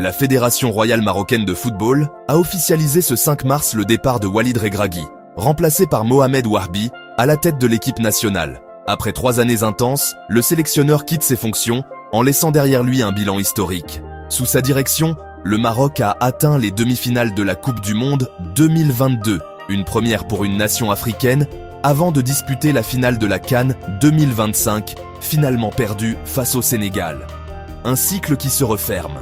La Fédération royale marocaine de football a officialisé ce 5 mars le départ de Walid Regragui, remplacé par Mohamed Wahbi, à la tête de l'équipe nationale. Après 3 années intenses, le sélectionneur quitte ses fonctions en laissant derrière lui un bilan historique. Sous sa direction, le Maroc a atteint les demi-finales de la Coupe du Monde 2022, une première pour une nation africaine, avant de disputer la finale de la CAN 2025, finalement perdue face au Sénégal. Un cycle qui se referme.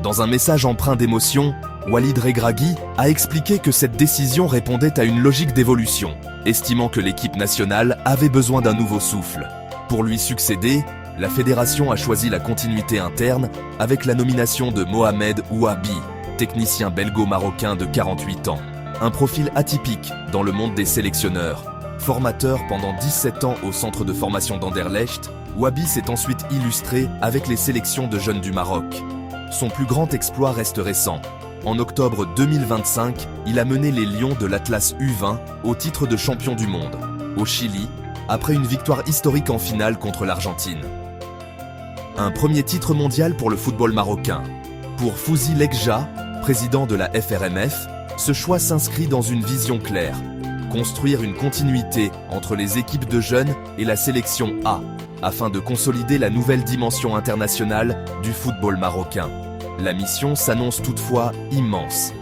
Dans un message empreint d'émotion, Walid Regragui a expliqué que cette décision répondait à une logique d'évolution, estimant que l'équipe nationale avait besoin d'un nouveau souffle. Pour lui succéder, la fédération a choisi la continuité interne avec la nomination de Mohamed Wahbi, technicien belgo-marocain de 48 ans. Un profil atypique dans le monde des sélectionneurs. Formateur pendant 17 ans au centre de formation d'Anderlecht, Wahbi s'est ensuite illustré avec les sélections de jeunes du Maroc. Son plus grand exploit reste récent. En octobre 2025, il a mené les Lions de l'Atlas U20 au titre de champion du monde, au Chili, après une victoire historique en finale contre l'Argentine. Un premier titre mondial pour le football marocain. Pour Fouzi Lekja, président de la FRMF, ce choix s'inscrit dans une vision claire. Construire une continuité entre les équipes de jeunes et la sélection A, afin de consolider la nouvelle dimension internationale du football marocain. La mission s'annonce toutefois immense.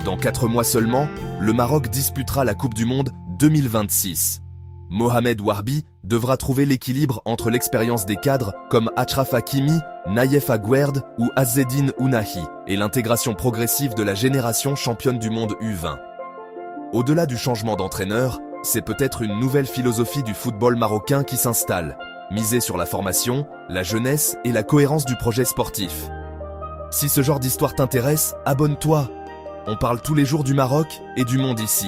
Dans 4 mois seulement, le Maroc disputera la Coupe du Monde 2026. Mohamed Wahbi devra trouver l'équilibre entre l'expérience des cadres comme Achraf Hakimi, Nayef Aguerd ou Azzedine Ounahi et l'intégration progressive de la génération championne du monde U20. Au-delà du changement d'entraîneur, c'est peut-être une nouvelle philosophie du football marocain qui s'installe, misée sur la formation, la jeunesse et la cohérence du projet sportif. Si ce genre d'histoire t'intéresse, abonne-toi. On parle tous les jours du Maroc et du monde ici.